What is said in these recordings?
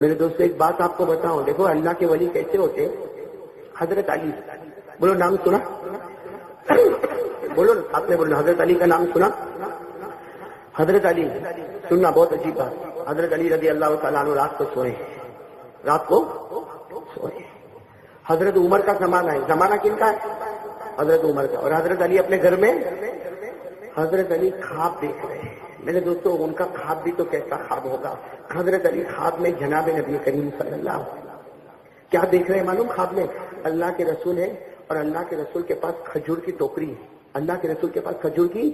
میرے دوستوں ایک بات آپ کو بتاؤں، دیکھو اللہ کے ولی کیسے ہوتے ہیں. حضرت علی، بولو نام سنا، بولو آپ نے بولو حضرت علی کا نام سنا. حضرت علی سننا بہت عجیب بات. حضرت علی رضی اللہ تعالیٰ عنہ رات کو سوئے، رات کو سوئے. حضرت عمر کا زمانہ ہے. زمانہ کن کا ہے؟ حضرت عمر کا. اور حضرت علی اپنے گھر میں، حضرت علی خواب دیکھ رہے ہیں. میرے دوستوں ان کا خواب بھی تو کیسا خواب ہوگا. حضرت علی خواب میں جناب نبی کریم صلی اللہ علیہ وسلم کیا دیکھ رہے ہیں معلوم؟ خواب میں اللہ کے رسول ہے اور اللہ کے رسول کے پاس کھجور کی ٹوکری ہے. اللہ کے رسول کے پاس کھجور کی.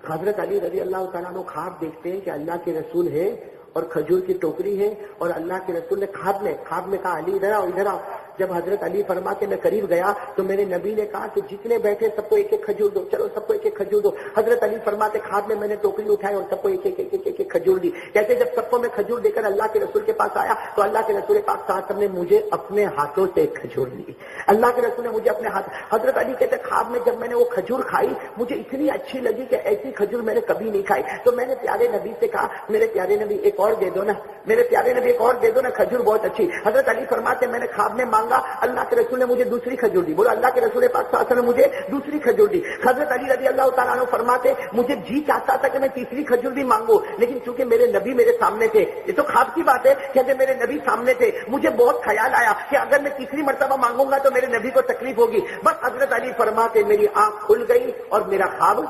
حضرت علی رضی اللہ تعالیٰ عنہ خواب دیکھتے ہیں کہ اللہ کے رسول ہے اور کھجور کی ٹوکری ہے، اور اللہ کے رسول نے خواب میں کہا علی ادھر آؤ ادھر آؤ. جب حضرت علی فرماتے میں قریب گیا تو میرے نبی نے کہا کہ جتنے بیٹھے سب کو ایک ایک کھجور دو، چلو سب کو ایک ایک کھجور دو. حضرت علی فرماتے خواب میں نے ٹوکری اٹھائی اور سب کو ایک ایک کھجور دی. کہتے جب سب کو میں کھجور دے کر اللہ کے رسول کے پاس آیا تو اللہ کے رسول پاک صلی اللہ علیہ وسلم نے مجھے اپنے ہاتھوں سے ایک کھجور دی. اللہ کے رسول نے مجھے اپنے ہاتھ. حضرت علی کہتے خواب میں جب میں نے وہ کھجور کھائی مجھے اتنی اچھی لگی کہ ایسی کھجور میں نے کبھی نہیں کھائی. تو میں نے پیارے نبی سے کہا میرے پیارے نبی ایک اور دے دو نا، میرے پیارے نبی ایک اور دے دو نا، کھجور بہت اچھی. حضرت علی فرماتے میں نے خواب میں مانگا، اللہ کے رسول نے مجھے دوسری کھجور دی. بولو اللہ کے رسول پاک صلی اللہ علیہ وسلم نے مجھے دوسری کھجور دی. حضرت علی رضی اللہ تعالیٰ عنہ فرماتے مجھے جی چاہتا تھا کہ میں تیسری کھجور بھی مانگوں، لیکن چونکہ میرے نبی میرے سامنے تھے، یہ تو خواب کی بات ہے، کہتے میرے نبی سامنے تھے، مجھے بہت خیال آیا کہ اگر میں تیسری مرتبہ مانگوں گا تو میرے نبی کو تکلیف ہوگی. بس حضرت علی فرماتے میری آنکھ کھل گئی اور میرا خواب.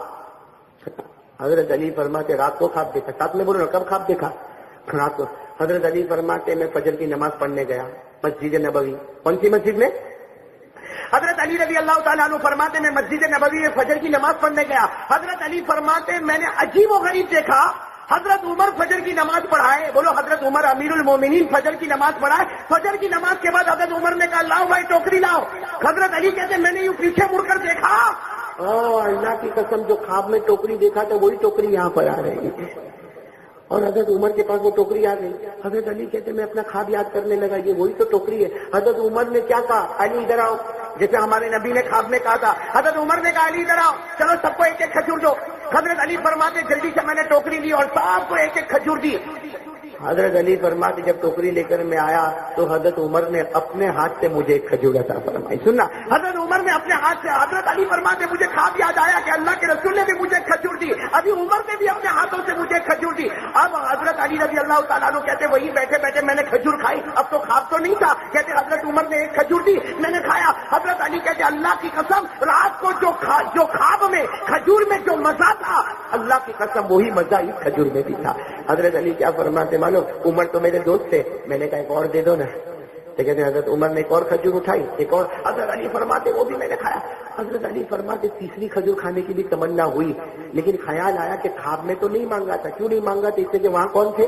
حضرت علی فرماتے رات کو خواب دیکھا. ساتھ میں بولو نا کب خواب دیکھا؟ رات کو. حضرت علی فرماتے میں فجر کی نماز پڑھنے گیا مسجد نبوی. کون سی مسجد میں؟ حضرت علی رضی اللہ تعالیٰ عنہ فرماتے میں مسجد نبوی میں فجر کی نماز پڑھنے گیا. حضرت علی فرماتے میں نے عجیب و غریب دیکھا، حضرت عمر فجر کی نماز پڑھائے. بولو حضرت عمر امیر المومنین فجر کی نماز پڑھائے. فجر کی نماز کے بعد حضرت عمر نے کہا لاؤ بھائی ٹوکری لاؤ. حضرت علی کہتے میں نے یوں پیچھے مڑ کر دیکھا، اللہ کی قسم جو خواب میں ٹوکری دیکھا تھا وہی ٹوکری یہاں پر آ رہی ہے اور حضرت عمر کے پاس وہ ٹوکری آ گئی. حضرت علی کہتے میں اپنا خواب یاد کرنے لگا، یہ وہی تو ٹوکری ہے. حضرت عمر نے کیا کہا؟ علی ادھر آؤ، جیسے ہمارے نبی نے خواب میں کہا تھا. حضرت عمر نے کہا علی ادھر آؤ، چلو سب کو ایک ایک کھجور دو. حضرت علی فرماتے جلدی سے میں نے ٹوکری لی اور سب کو ایک ایک کھجور دی. حضرت علی فرماتے جب ٹوکری لے کر میں آیا تو حضرت عمر نے اپنے ہاتھ سے مجھے ایک کھجور عطا فرمائی. سننا، حضرت عمر نے اپنے ہاتھ سے. حضرت علی فرماتے مجھے خواب یاد آیا کہ اللہ کے رسول نے بھی مجھے کھجور دی، ابھی عمر نے بھی اپنے ہاتھوں سے مجھے کھجور دی. اب حضرت علی رضی اللہ تعالیٰ عنہ کہتے وہی بیٹھے بیٹھے میں نے کھجور کھائی. اب تو خواب تو نہیں تھا. کہتے حضرت عمر نے ایک کھجور دی، میں نے کھایا. حضرت علی کہتے اللہ کی قسم رات کو جو خواب میں کھجور میں جو مزہ تھا، اللہ کی قسم وہی مزہ اس کھجور میں بھی تھا. حضرت علی کیا فرماتے معلوم؟ عمر تو میرے دوست تھے، میں نے کہا ایک اور دے دو نا. تو کہتے ہیں حضرت عمر نے ایک اور کھجور اٹھائی، ایک اور. حضرت علی فرماتے وہ بھی میں نے کھایا. حضرت علی فرماتے تیسری کھجور کھانے کی بھی تمنا ہوئی، لیکن خیال آیا کہ خواب میں تو نہیں مانگا تھا. کیوں نہیں مانگا تھا؟ اس سے کہ وہاں کون تھے؟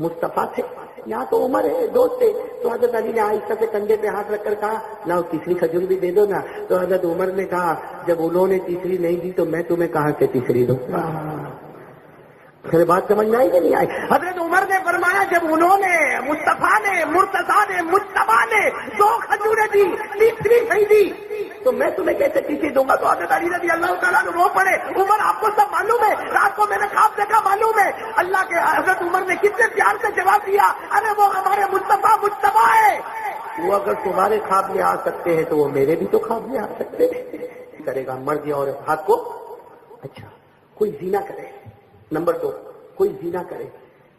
مصطفیٰ تھے. یہاں تو عمر ہے، دوست تھے. تو حضرت علی نے آہستہ سے کندھے پہ ہاتھ رکھ کر کہا لاؤ تیسری کھجور بھی دے دو نا. تو حضرت عمر نے کہا جب انہوں نے تیسری نہیں دی تو میں تمہیں کہاں سے تیسری دوں؟ پھر بات سمجھ میں آئی کہ نہیں آئی؟ حضرت عمر نے فرمایا جب انہوں نے مصطفیٰ نے مرتضیٰ نے مجتبیٰ نے دو کھجوریں دی، تیسری نہیں دی تو میں تمہیں کیسے تیسری دوں گا؟ تو حضرت علی رضی اللہ تعالیٰ عنہ رو پڑے. عمر آپ کو سب معلوم ہے، رات کو میں نے خواب دیکھا معلوم ہے. اللہ کے حضرت عمر نے کتنے پیار سے جواب دیا، ارے وہ ہمارے مصطفیٰ مجتبیٰ ہے. وہ اگر تمہارے خواب میں آ سکتے ہیں تو وہ میرے بھی تو خواب میں آ سکتے ہیں. کرے گا مرد یا عورت ہاتھ کو. اچھا کوئی زنا کرے. نمبر 2 کوئی زنا کرے.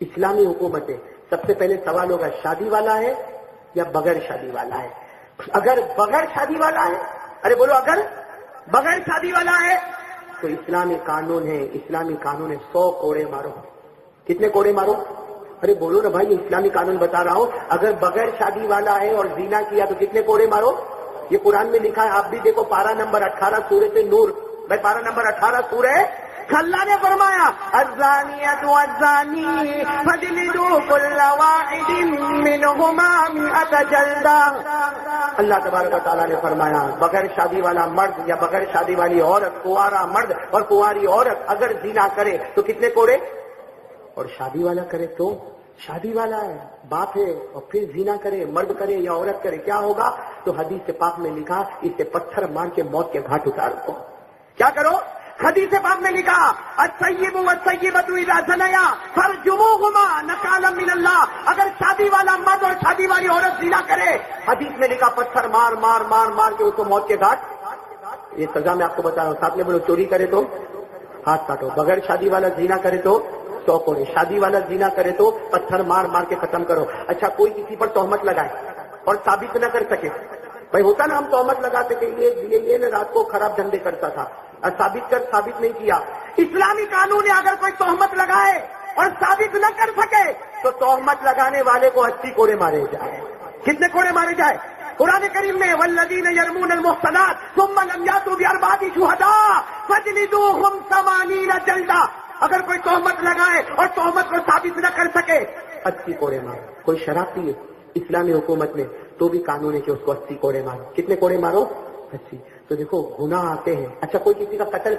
اسلامی حکومت ہے. سب سے پہلے سوال ہوگا شادی والا ہے یا بغیر شادی والا ہے؟ اگر بغیر شادی والا ہے، ارے بولو اگر بغیر شادی والا ہے تو اسلامی قانون ہے، اسلامی قانون ہے 100 کوڑے مارو. کتنے کوڑے مارو؟ ارے بولو نا بھائی، اسلامی قانون بتا رہا ہوں. اگر بغیر شادی والا ہے اور زنا کیا تو کتنے کوڑے مارو؟ یہ قرآن میں لکھا ہے، آپ بھی دیکھو پارہ نمبر 18 سورۃ نور. بھائی پارہ نمبر 18 سورہ. اللہ نے فرمایا الزانیۃ والزانی فاجلدوا کل واحد منہما 100 جلدہ. اللہ تبارک و تعالیٰ نے فرمایا بغیر شادی والا مرد یا بغیر شادی والی عورت، کنوارا مرد اور کنواری عورت اگر زنا کرے تو کتنے کوڑے؟ اور شادی والا کرے تو شادی والا ہے، باپ ہے، اور پھر زنا کرے، مرد کرے یا عورت کرے کیا ہوگا؟ تو حدیث پاک میں لکھا اسے پتھر مار کے موت کے گھاٹ اتار دو. کیا کرو؟ حدیث پاک میں لکھا السیب والسیبۃ اذا زنیا فرجموہما نکالا من اللہ، اگر شادی والا مرد اور شادی والی عورت زنا کرے، حدیث میں لکھا پتھر مار مار مار مار کے اس کو موت کے گھاٹ. یہ سزا میں آپ کو بتا رہا ہوں. ساتھ میں بولو چوری کرے تو ہاتھ کاٹو، بغیر شادی والا زنا کرے تو 100 کوڑے، شادی والا زنا کرے تو پتھر مار مار کے ختم کرو. اچھا کوئی کسی پر تہمت لگائے اور ثابت نہ کر سکے، بھائی ہوتا نا ہم تہمت لگاتے کہ یہ نا رات کو خراب دھندے کرتا تھا، اور ثابت نہیں کیا. اسلامی قانون ہے اگر کوئی تہمت لگائے اور ثابت نہ کر سکے تو تہمت لگانے والے کو 80 کوڑے مارے جائے. کتنے کوڑے مارے جائے؟ قرآن کریم میں والذین یرمون المحصنات ثم لم یاتوا باربعۃ شہداء فاجلدوہم 80 جلدہ. اگر کوئی تہمت لگائے اور تہمت کو ثابت نہ کر سکے 80 کوڑے مارو. کوئی شرابی ہے اسلامی حکومت میں تو بھی قانون ہے کہ اس کو 80 کوڑے مارو. کتنے کوڑے مارو؟ 80. تو دیکھو گناہ آتے ہیں. اچھا کوئی کسی کا قتل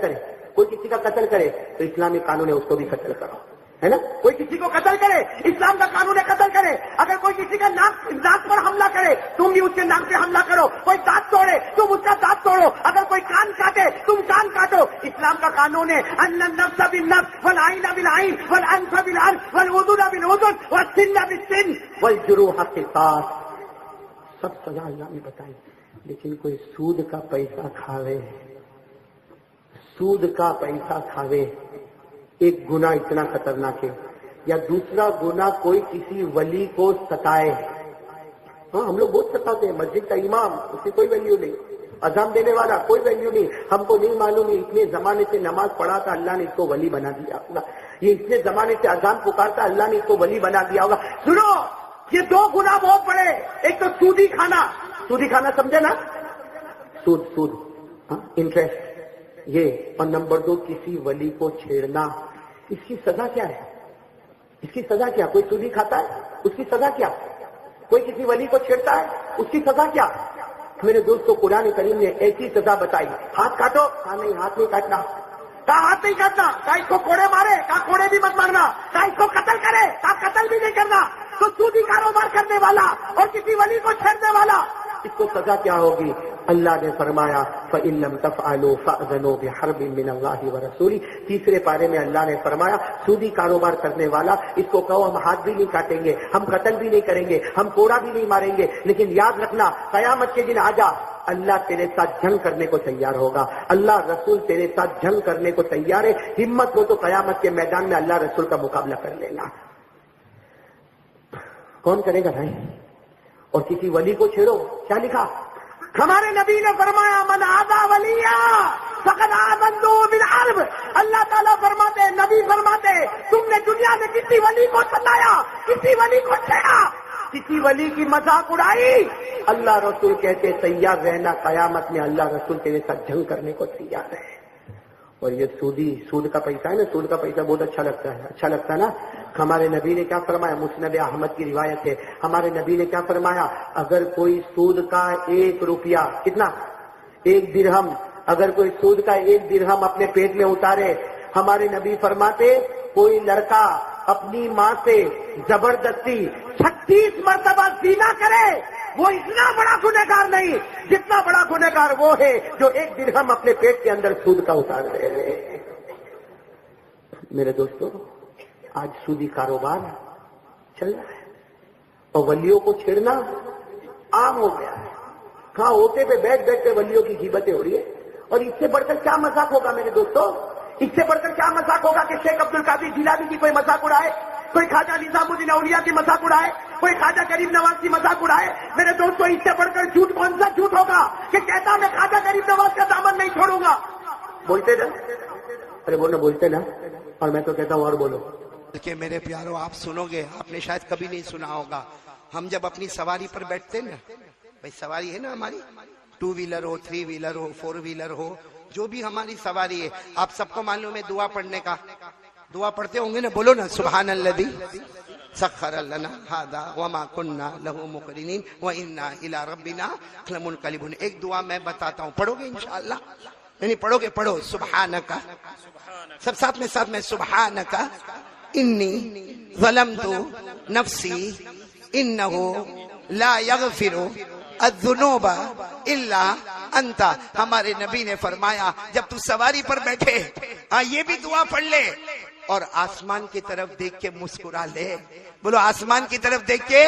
کرے تو اسلامی قانون ہے اس کو بھی قتل کرو، ہے نا. کوئی کسی کو قتل کرے اسلام کا قانون ہے قتل کرے. اگر کوئی کسی کا ناک پر حملہ کرے تم بھی اس کے ناک پہ حملہ کرو. کوئی دانت توڑے تم اس کا دانت توڑو. اگر کوئی کان کاٹے تم کان کاٹو. اسلام کا قانون ہے ان النفس بالنفس والعین بالعین والانف بالانف والاذن بالاذن والسن بالسن والجروح قصاص. سب سزا اللہ نے بتائی. لیکن کوئی سود کا پیسہ کھاوے ایک گناہ اتنا خطرناک ہے. یا دوسرا گناہ کوئی کسی ولی کو ستائے. ہاں ہم لوگ بہت ستاتے ہیں. مسجد کا امام اس کی کوئی ویلیو نہیں، اذان دینے والا کوئی ویلیو نہیں. ہم کو نہیں معلوم ہے اتنے زمانے سے نماز پڑھا تھا اللہ نے اس کو ولی بنا دیا ہوگا. یہ اتنے زمانے سے اذان پکارتا اللہ نے اس کو ولی بنا دیا ہوگا. سنو یہ 2 گناہ بہت بڑے. ایک تو سودی کھانا سمجھے نا، سود انٹرسٹ یہ. اور نمبر 2 کسی ولی کو چھیڑنا. اس کی سزا کیا ہے؟ کوئی سودی کھاتا ہے اس کی سزا کیا؟ کوئی کسی ولی کو چھیڑتا ہے اس کی سزا کیا؟ میرے دوستو قرآن کریم نے ایسی سزا بتائی. ہاتھ کاٹو، کہا نہیں ہاتھ نہیں کاٹنا، کہا ہاتھ نہیں کاٹنا، کہا اس کو کوڑے مارے، کہا کوڑے بھی مت مارنا، کہا اس کو قتل کرے، کہا قتل بھی نہیں کرنا. تو سودی کاروبار کرنے والا اور کسی ولی کو چھیڑنے والا اس کو سزا کیا ہوگی؟ اللہ نے فرمایا فَإِن لَّمْ تَفْعَلُوا فَأْذَنُوا بِحَرْبٍ مِّنَ اللَّهِ وَرَسُولِهِ. تیسرے پارے میں اللہ نے فرمایا سودی کاروبار کرنے والا اس کو کہو ہم ہاتھ بھی نہیں کاٹیں گے، ہم قتل بھی نہیں کریں گے، ہم کوڑا بھی نہیں ماریں گے، لیکن یاد رکھنا قیامت کے دن آ جا اللہ تیرے ساتھ جنگ کرنے کو تیار ہوگا. اللہ رسول تیرے ساتھ جنگ کرنے کو تیار ہے. ہمت ہو تو قیامت کے میدان میں اللہ رسول کا مقابلہ کر لینا. کون کرے گا بھائی؟ اور کسی ولی کو چھیڑو. کیا لکھا ہمارے نبی نے فرمایا من عادى ولیا فقد آذنته بالحرب. اللہ تعالیٰ فرماتے، نبی فرماتے تم نے دنیا میں کسی ولی کو ستایا، کسی ولی کو چھیڑا، کسی ولی کی مذاق اڑائی، اللہ رسول کہتے تیار رہنا قیامت میں اللہ رسول تیرے ساتھ جنگ کرنے کو تیار ہے. اور یہ سود کا پیسہ ہے نا، سود کا پیسہ بہت اچھا لگتا ہے نا. ہمارے نبی نے کیا فرمایا؟ مسند احمد کی روایت ہے. ہمارے نبی نے کیا فرمایا؟ اگر کوئی سود کا 1 روپیہ، کتنا؟ 1 درہم، اگر کوئی سود کا 1 درہم اپنے پیٹ میں اتارے، ہمارے نبی فرماتے کوئی لڑکا اپنی ماں سے زبردستی 36 مرتبہ زنا کرے وہ اتنا بڑا گنہگار نہیں جتنا بڑا گنہگار وہ ہے جو 1 درہم اپنے پیٹ کے اندر سود کا اتار رہے ہیں. میرے دوستو آج سودی کاروبار چل رہا ہے اور ولیوں کو چھیڑنا عام ہو گیا ہے. کہاں ہوتے پہ بیٹھ کے ولیوں کی غیبتیں ہو رہی ہے. اور اس سے بڑھ کر کیا مذاق ہوگا میرے دوستو؟ اس سے بڑھ کر کیا مذاق ہوگا کہ شیخ عبد القادر جیلانی کی کوئی مذاق اڑائے، کوئی خواجہ نظام الدین اولیاء کی مذاق اڑائے، کوئی خواجہ غریب نواز کی مذاق اڑائے. میرے دوستو اس سے بڑھ کر جھوٹ کون سا جھوٹ ہوگا کہ کہتا میں خواجہ غریب نواز کا دامن نہیں چھوڑوں گا. بولتے نا، ارے بولو بولتے نا. اور میں تو کہتا ہوں اور بولو. کہ میرے پیارو آپ سنو گے، آپ نے شاید کبھی نہیں سنا ہوگا. ہم جب اپنی سواری پر بیٹھتے نا، بھائی سواری ہے نا ہماری، 2 ویلر ہو، 3 ویلر ہو، 4 ویلر ہو، جو بھی ہماری سواری ہے، آپ سب کو معلوم ہے دعا پڑھنے کا. دعا پڑھتے ہوں گے نا، بولو نا سبحان الذی سخر لنا ھذا وما كنا له مقرنین وانا الى ربنا لمنقلبون. ایک دعا میں بتاتا ہوں، پڑھو گے انشاءاللہ؟ نہیں پڑھو گے؟ پڑھو سبحانک، سب ساتھ میں سبحانک انی ظلمت نفسی انہ لا یغفر الذنوب الا انتا. ہمارے نبی نے فرمایا جب تو سواری پر بیٹھے یہ بھی دعا پڑھ لے اور آسمان کی طرف دیکھ کے مسکرا لے. بولو آسمان کی طرف دیکھ کے.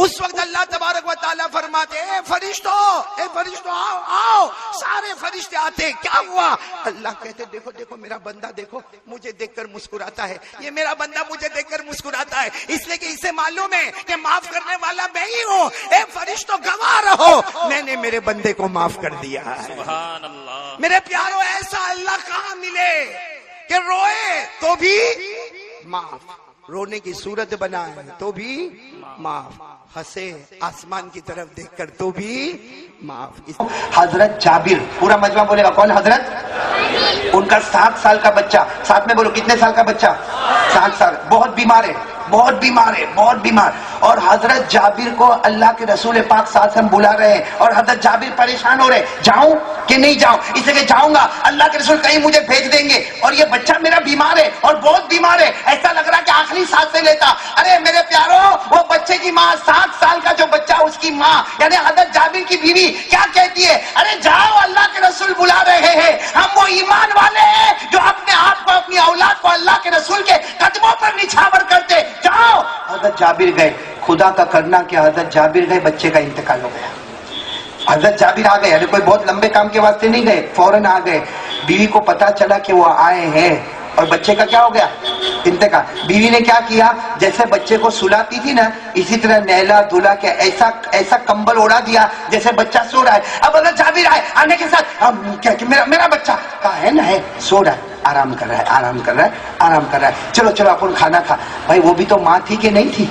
اس وقت اللہ تبارک و تعالیٰ فرماتے اے فرشتوں آؤ آؤ. سارے فرشتے آتے. کیا ہوا؟ اللہ کہتے دیکھو دیکھو میرا بندہ دیکھو مجھے دیکھ کر مسکراتا ہے. یہ میرا بندہ مجھے دیکھ کر مسکراتا ہے اس لیے کہ اسے معلوم ہے کہ معاف کرنے والا میں ہی ہوں. اے فرشتوں گواہ رہو میں نے میرے بندے کو معاف کر دیا ہے. سبحان اللہ. میرے پیارو ایسا اللہ کہاں ملے کہ روئے تو بھی معاف, رونے کی صورت بنائے تو بھی معاف, ہنسے آسمان کی طرف دیکھ کر تو بھی معاف. حضرت جابر, پورا مجمع بولے گا کون حضرت؟ ان کا 7 سال کا بچہ, ساتھ میں بولو کتنے سال کا بچہ؟ 7 سال. بہت بیمار ہے, بہت بیمار. اور حضرت جابر کو اللہ کے رسول پاک صلی اللہ علیہ وسلم بلا رہے ہیں اور حضرت جابر پریشان ہو رہے, جاؤں کہ نہیں جاؤں؟ اس لیے کہ جاؤں گا اللہ کے رسول کہیں مجھے بھیج دیں گے اور یہ بچہ میرا بیمار ہے اور بہت بیمار ہے, ایسا لگ رہا کہ آخری سانسیں لیتا. ارے میرے پیارو, وہ بچے کی ماں, 7 سال کا جو بچہ اس کی ماں یعنی حضرت جابر کی بیوی کیا کہتی ہے؟ ارے جاؤ اللہ کے رسول بلا رہے ہیں, ہم وہ ایمان والے ہیں جو اپنے آپ کو اپنی اولاد کو اللہ کے رسول کے قدموں پر نچھاور کرتے. جاؤ. حضرت جابر گئے. خدا کا کرنا کہ حضرت جابر گئے, بچے کا انتقال ہو گیا. حضرت جابر آ گئے, کوئی بہت لمبے کام کے واسطے نہیں گئے, فوراً آ گئے. بیوی کو پتا چلا کہ وہ آئے ہیں اور بچے کا کیا ہو گیا؟ انتقال. بیوی نے کیا کیا؟ جیسے بچے کو سلاتی تھی نا اسی طرح نہلا دھلا کے ایسا کمبل اڑا دیا جیسے بچہ سو رہا ہے. اب حضرت جابر آئے, آنے کے ساتھ میرا بچہ کہاں ہے نا, ہے سو رہا ہے, آرام کر رہا ہے. چلو اپن کھانا کھا. بھائی وہ بھی تو ماں تھی کہ نہیں تھی,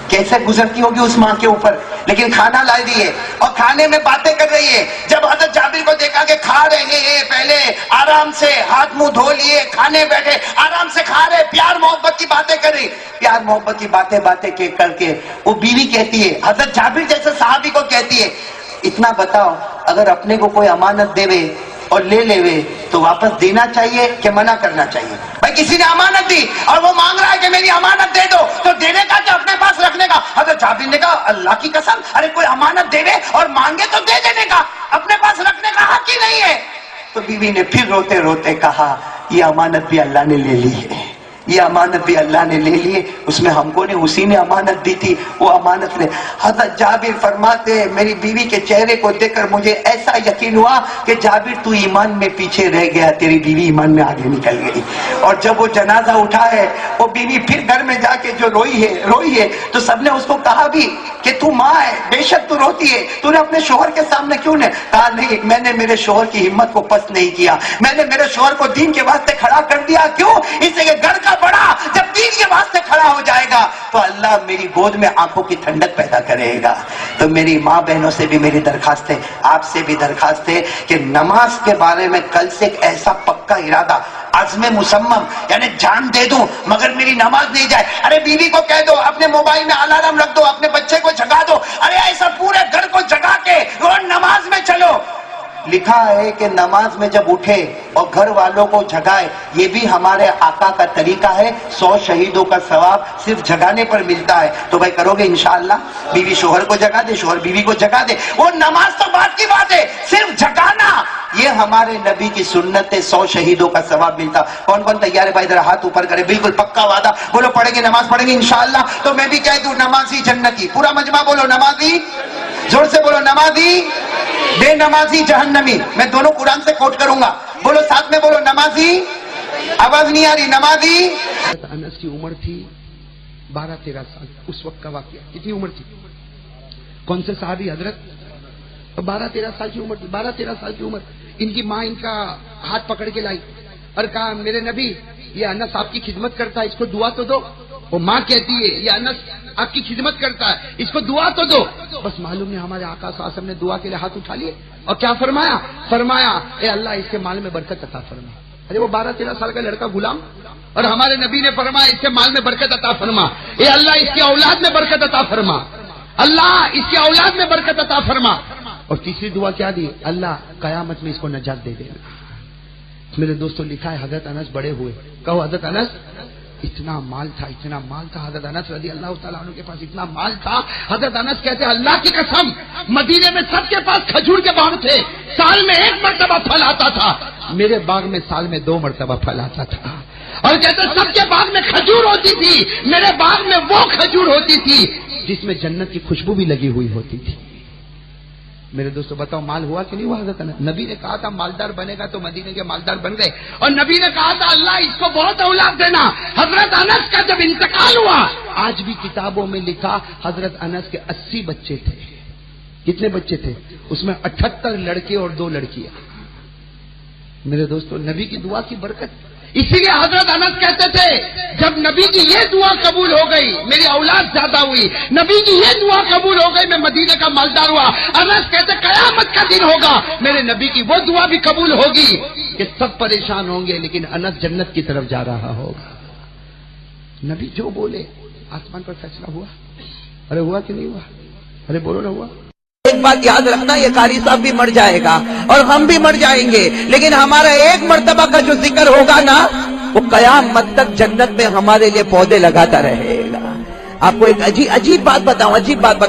کیسے گزرتی ہوگی اس ماں کے اوپر, لیکن کھانا لا دیے اور کھانے میں باتیں کر رہی ہے. جب حضرت جابر کو دیکھا کہ کھا رہے ہیں, پہلے آرام سے ہاتھ منہ دھو لیے, کھانے بیٹھے آرام سے کھا رہے, پیار محبت کی باتیں کر رہی. پیار محبت کی باتیں کر کے وہ بیوی کہتی ہے, حضرت جابر جیسے صحابی کو کہتی ہے, اتنا بتاؤ اگر اپنے کو کوئی امانت دے اور لے لے تو واپس دینا چاہیے کہ منع کرنا چاہیے؟ بھائی کسی نے امانت دی اور وہ مانگ رہا ہے کہ میری امانت دے دو, تو دینے کا کہ اپنے پاس رکھنے کا؟ حضرت جابر نے کہا اللہ کی قسم, ارے کوئی امانت دے اور مانگے تو دے دینے کا, اپنے پاس رکھنے کا حق ہی نہیں ہے. تو بیوی نے پھر روتے روتے کہا یہ امانت بھی اللہ نے لے لی ہے, یہ امانت بھی اللہ نے لے لی, اس میں ہم کو نہیں, اسی نے امانت دی تھی, وہ امانت لے. حضرت جابر فرماتے میری بیوی کے چہرے کو دیکھ کر مجھے ایسا یقین ہوا کہ جابر تو ایمان میں پیچھے رہ گیا, تیری بیوی ایمان میں آگے نکل گئی. اور جب وہ جنازہ اٹھا ہے, وہ بیوی پھر گھر میں جا کے جو روئی ہے تو سب نے اس کو کہا بھی کہ تو ماں ہے, بے شک تو روتی ہے, تو نے اپنے شوہر کے سامنے کیوں نے کہا نہیں, میں نے میرے شوہر کی ہمت کو پست نہیں کیا, میں نے میرے شوہر کو دین کے واسطے کھڑا کر دیا. کیوں؟ اس لیے گھر کا بڑا جب دین کے واسطے کھڑا ہو جائے گا تو اللہ میری گود میں آنکھوں کی ٹھنڈک پیدا کرے گا. تو میری ماں بہنوں سے بھی میری درخواست ہے, آپ سے بھی درخواست ہے کہ نماز کے بارے میں کل سے ایک ایسا پکا ارادہ, عزم مسمم, یعنی جان دے دوں مگر میری نماز نہیں جائے. ارے بیوی کو کہہ دو اپنے موبائل میں الارم رکھ دو, اپنے بچے کو جگا دو, ارے ایسا پورے گھر کو جگا کے اور نماز میں چلو. لکھا ہے کہ نماز میں جب اٹھے اور گھر والوں کو جگائے, یہ بھی ہمارے آقا کا طریقہ ہے. 100 شہیدوں کا ثواب صرف جگانے پر ملتا ہے. تو بھائی کرو گے انشاءاللہ؟ بیوی شوہر کو جگا دے, شوہر بیوی کو جگا دے. وہ نماز تو بات کی بات ہے, صرف جگانا یہ ہمارے نبی کی سنت ہے. 100 شہیدوں کا ثواب ملتا. کون کون تیار ہے بھائی؟ ذرا ہاتھ اوپر کرے. بالکل پکا وعدہ, بولو پڑھیں گے, نماز پڑھیں گے انشاءاللہ. تو میں بھی کہہ دوں نمازی جنتی, پورا مجمع بولو نمازی, زور سے بولو نمازی, بے نمازی جہنمی. میں دونوں قرآن سے کوٹ کروں گا, بولو ساتھ میں بولو نمازی, آواز نہیں آ رہی, نمازی. انس کی عمر تھی 12-13 سال, اس وقت کا واقعہ. کتنی عمر تھی؟ کون سے صحابی حضرت؟ 12-13 سال کی عمر تھی, 12-13 سال کی عمر. ان کی ماں ان کا ہاتھ پکڑ کے لائی اور کہا میرے نبی یہ انس آپ کی خدمت کرتا ہے, اس کو دعا تو دو. وہ ماں کہتی ہے یہ انس آپ کی خدمت کرتا ہے, اس کو دعا تو دو. بس معلوم نہیں ہمارے آقا صلی اللہ علیہ وسلم نے دعا کے لیے ہاتھ اٹھا لیے اور کیا فرمایا اے اللہ اس کے مال میں برکت عطا فرما. ارے وہ 12-13 سال کا لڑکا غلام, اور ہمارے نبی نے فرمایا اس کے مال میں برکت عطا فرما, اے اللہ اس کی اولاد میں برکت عطا فرما, اللہ اس کی اولاد میں برکت عطا فرما. اور تیسری دعا کیا دی؟ اللہ قیامت میں اس کو نجات دے دینا. میرے دوستوں لکھا ہے حضرت انس بڑے ہوئے, کہو حضرت انس اتنا مال تھا، اتنا مال تھا حضرت انس رضی اللہ تعالیٰ عنہ کے پاس، اتنا مال تھا. حضرت انس کہتے ہیں اللہ کی قسم مدینے میں سب کے پاس کھجور کے باغ تھے، سال میں 1 مرتبہ پھل آتا تھا، میرے باغ میں سال میں 2 مرتبہ پھل آتا تھا. اور کہتے ہیں سب کے باغ میں کھجور ہوتی تھی، میرے باغ میں وہ کھجور ہوتی تھی جس میں جنت کی خوشبو بھی لگی ہوئی ہوتی تھی. میرے دوستو بتاؤ مال ہوا کہ نہیں ہوا؟ حضرت نبی نے کہا تھا مالدار بنے گا تو مدینے کے مالدار بن گئے، اور نبی نے کہا تھا اللہ اس کو بہت اولاد دینا. حضرت انس کا جب انتقال ہوا، آج بھی کتابوں میں لکھا حضرت انس کے 80 بچے تھے. کتنے بچے تھے؟ اس میں 78 لڑکے اور 2 لڑکیاں. میرے دوستو نبی کی دعا کی برکت. اسی لیے حضرت انس کہتے تھے جب نبی کی یہ دعا قبول ہو گئی میری اولاد زیادہ ہوئی، نبی کی یہ دعا قبول ہو گئی میں مدینے کا مالدار ہوا. انس کہتے قیامت کا دن ہوگا میرے نبی کی وہ دعا بھی قبول ہوگی کہ سب پریشان ہوں گے لیکن انس جنت کی طرف جا رہا ہوگا. نبی جو بولے آسمان پر فیصلہ ہوا. ارے ہوا کہ نہیں ہوا؟ ارے بولو نہ ہوا. ایک بات یاد رکھنا، یہ قاری صاحب بھی مر جائے گا اور ہم بھی مر جائیں گے، لیکن ہمارا 1 مرتبہ کا جو ذکر ہوگا نا وہ قیامت تک جنت میں ہمارے لیے پودے لگاتا رہے گا. آپ کو ایک عجیب بات بتاؤں.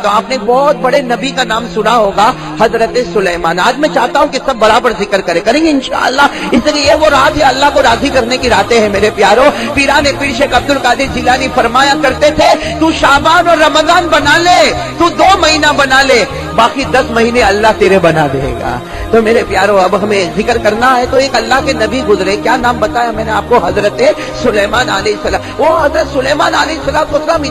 آپ نے بہت بڑے نبی کا نام سنا ہوگا حضرت سلیمان. آج میں چاہتا ہوں کہ سب برابر ذکر کریں گے انشاءاللہ. اس لیے وہ رات ہے اللہ کو راضی کرنے کی راتیں ہیں میرے پیاروں. پیران پیر شیخ عبد القادر جیلانی فرمایا کرتے تھے تو شعبان اور رمضان بنا لے، تو 2 مہینہ بنا لے، باقی 10 مہینے اللہ تیرے بنا دے گا. تو میرے پیاروں اب ہمیں ذکر کرنا ہے تو ایک اللہ کے نبی گزرے. کیا نام بتایا میں نے آپ کو؟ حضرت سلیمان علیہ السلام. وہ حضرت سلیمان علیہ السلام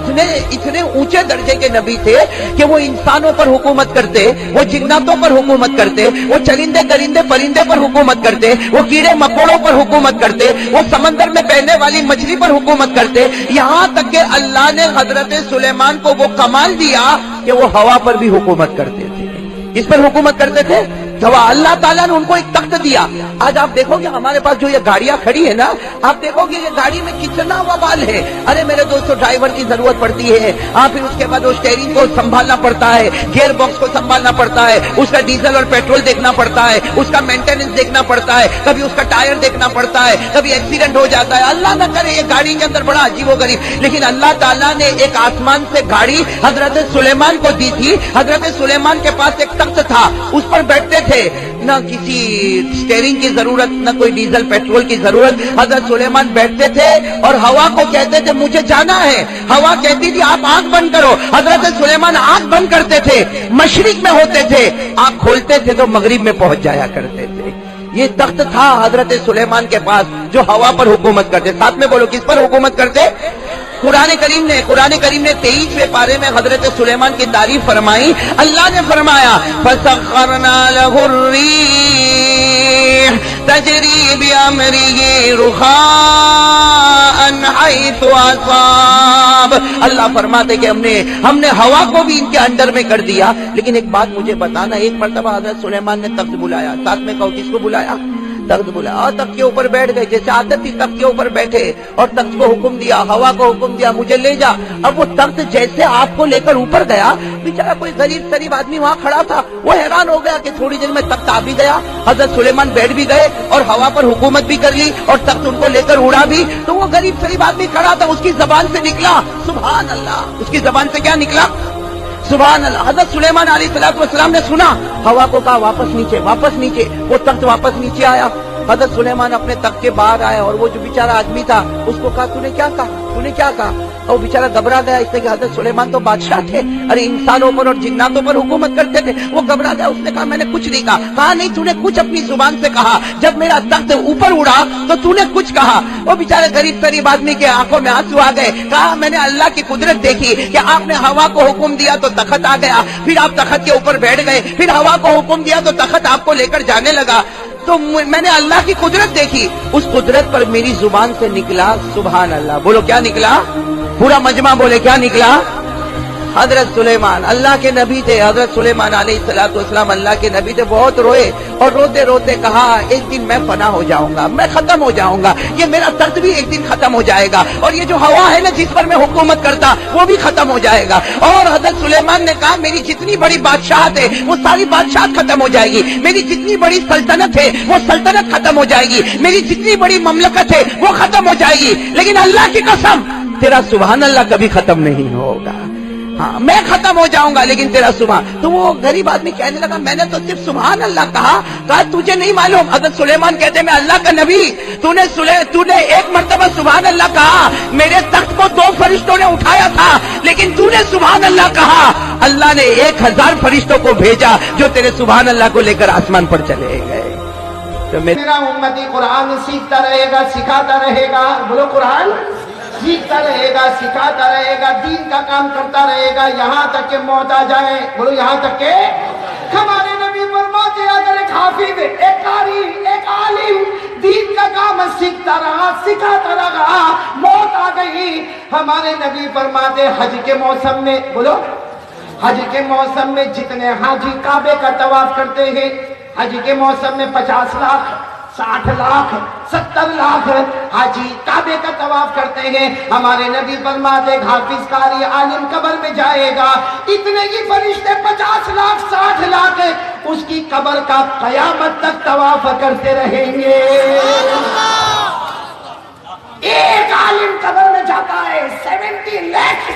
اتنے اونچے درجے کے نبی تھے کہ وہ انسانوں پر حکومت کرتے، وہ جناتوں پر حکومت کرتے، وہ چرندے درندے پرندے پر حکومت کرتے، وہ کیڑے مکوڑوں پر حکومت کرتے، وہ سمندر میں بہنے والی مچھلی پر حکومت کرتے. یہاں تک کہ اللہ نے حضرت سلیمان کو وہ کمال دیا کہ وہ ہوا پر بھی حکومت کرتے تھے. اس پر حکومت کرتے تھے اللہ تعالیٰ نے ان کو ایک تخت دیا. آج آپ دیکھو گے ہمارے پاس جو یہ گاڑیاں کھڑی ہے نا، آپ دیکھو گے یہ گاڑی میں کتنا وبال ہے. ارے میرے دوستو ڈرائیور کی ضرورت پڑتی ہے، پھر اس کے بعد وہ اسٹیئرنگ کو سنبھالنا پڑتا ہے، گیئر باکس کو سنبھالنا پڑتا ہے، اس کا ڈیزل اور پیٹرول دیکھنا پڑتا ہے، اس کا مینٹیننس دیکھنا پڑتا ہے، کبھی اس کا ٹائر دیکھنا پڑتا ہے، کبھی ایکسیڈنٹ ہو جاتا ہے. اللہ نہ کرے یہ گاڑی کے اندر بڑا عجیب و غریب. لیکن اللہ تعالیٰ نے ایک آسمان سے گاڑی حضرت سلیمان کو دی تھی. حضرت سلیمان کے پاس ایک تخت تھا، اس پر بیٹھتے تھے، نہ کسی اسٹیئرنگ کی ضرورت، نہ کوئی ڈیزل پیٹرول کی ضرورت. حضرت سلیمان بیٹھتے تھے اور ہوا کو کہتے تھے مجھے جانا ہے. ہوا کہتی تھی آپ آنکھ بند کرو. حضرت سلیمان آنکھ بند کرتے تھے، مشرق میں ہوتے تھے، آنکھ کھولتے تھے تو مغرب میں پہنچ جایا کرتے تھے. یہ تخت تھا حضرت سلیمان کے پاس جو ہوا پر حکومت کرتے. ساتھ میں بولو کس پر حکومت کرتے؟ قرآن کریم نے 23ویں پارے میں حضرت سلیمان کی تعریف فرمائی. اللہ نے فرمایا فَسَخَّرْنَا لَهُ الرِّيحَ تَجْرِي بِأَمْرِهِ رُخَاءً حَيْثُ أَصَابَ. اللہ فرماتے کہ ہم نے ہوا کو بھی ان کے انڈر میں کر دیا. لیکن ایک بات مجھے بتانا، ایک مرتبہ حضرت سلیمان نے تخت بلایا. ساتھ میں کہو کس کو بلایا؟ تخت بلایا. اور تخت کے اوپر بیٹھ گئے، جیسے عادت تھی تخت کے اوپر بیٹھے اور تخت کو حکم دیا، ہوا کو حکم دیا مجھے لے جا. اب وہ تخت جیسے آپ کو لے کر اوپر گیا، بیچارہ کوئی غریب شریف آدمی وہاں کھڑا تھا، وہ حیران ہو گیا کہ تھوڑی دیر میں تخت آ بھی گیا، حضرت سلیمان بیٹھ بھی گئے اور ہوا پر حکومت بھی کر لی اور تخت ان کو لے کر اڑا بھی. تو وہ غریب شریف آدمی کھڑا تھا، اس کی زبان سے نکلا سبحان اللہ. اس کی زبان سے کیا نکلا؟ سبحان اللہ. حضرت سلیمان علیہ السلام نے سنا، ہوا کو کہا واپس نیچے، واپس نیچے. وہ تخت واپس نیچے آیا. حضرت سلیمان اپنے تخت کے باہر آئے اور وہ جو بیچارہ آدمی تھا اس کو کہا تو نے کیا کہا؟ اور بیچارہ گھبرا گیا، اس لیے کہ حضرت سلیمان تو بادشاہ تھے، ارے انسانوں پر اور جناتوں پر حکومت کرتے تھے. وہ گھبرا گیا، اس نے کہا میں نے کچھ نہیں کہا. کہا نہیں تو نے کچھ اپنی زبان سے کہا، جب میرا تخت اوپر اڑا تو تو نے کچھ کہا. وہ بیچارے غریب شریف آدمی کے آنکھوں میں آنسو آ گئے. کہا میں نے اللہ کی قدرت دیکھی کہ آپ نے ہوا کو حکم دیا تو تخت آ گیا، پھر آپ تخت کے اوپر بیٹھ گئے، پھر ہوا کو حکم دیا تو تخت آپ کو لے کر جانے لگا. تو میں نے اللہ کی قدرت دیکھی، اس قدرت پر میری زبان سے نکلا سبحان اللہ. بولو کیا نکلا؟ پورا مجمع بولے کیا نکلا؟ حضرت سلیمان اللہ کے نبی تھے، حضرت سلیمان علیہ السلام اللہ کے نبی تھے، بہت روئے اور روتے روتے کہا ایک دن میں فنا ہو جاؤں گا، میں ختم ہو جاؤں گا، یہ میرا درد بھی ایک دن ختم ہو جائے گا، اور یہ جو ہوا ہے نا جس پر میں حکومت کرتا وہ بھی ختم ہو جائے گا۔ اور حضرت سلیمان نے کہا میری جتنی بڑی بادشاہت ہے وہ ساری بادشاہت ختم ہو جائے گی، میری جتنی بڑی سلطنت ہے وہ سلطنت ختم ہو جائے گی، میری جتنی بڑی مملکت ہے وہ ختم ہو جائے گی، لیکن اللہ کی قسم تیرا سبحان اللہ کبھی ختم نہیں ہوگا۔ ہاں میں ختم ہو جاؤں گا لیکن تیرا سبحان۔ تو وہ غریب آدمی کہنے لگا میں نے تو صرف سبحان اللہ کہا تجھے نہیں معلوم؟ حضرت سلیمان کہتے میں اللہ کا نبی، تو نے ایک مرتبہ سبحان اللہ کہا، میرے تخت کو 2 فرشتوں نے اٹھایا تھا، لیکن تو نے سبحان اللہ کہا، اللہ نے 1000 فرشتوں کو بھیجا جو تیرے سبحان اللہ کو لے کر آسمان پر چلے گئے۔ تو میرا امتی قرآن سیکھتا رہے گا، سکھاتا رہے گا، بولو قرآن سیکھتا رہے گا، سکھاتا رہے گا، دین کا کام کرتا رہے گا یہاں تک کہ موت آ جائے، بولو یہاں تک کہ ہمارے نبی فرماتے ہیں اگر ایک حافظ، ایک قاری، ایک عالم دین کا کام سیکھتا رہا، سکھاتا رہا، موت آ گئی، ہمارے نبی فرماتے حج کے موسم میں، بولو حج کے موسم میں جتنے حاجی کعبے کا طواف کرتے ہیں، حج کے موسم میں 50 لاکھ 60 لاکھ 70 لاکھ حاجی کعبے کا طواف کرتے ہیں، ہمارے نبی فرماتے حافظ قاری عالم قبر میں جائے گا، اتنے ہی فرشتے 50 لاکھ 60 لاکھ اس کی قبر کا قیامت تک طواف کرتے رہیں گے۔ ایک عالم قبر میں جاتا ہے 70 لاکھ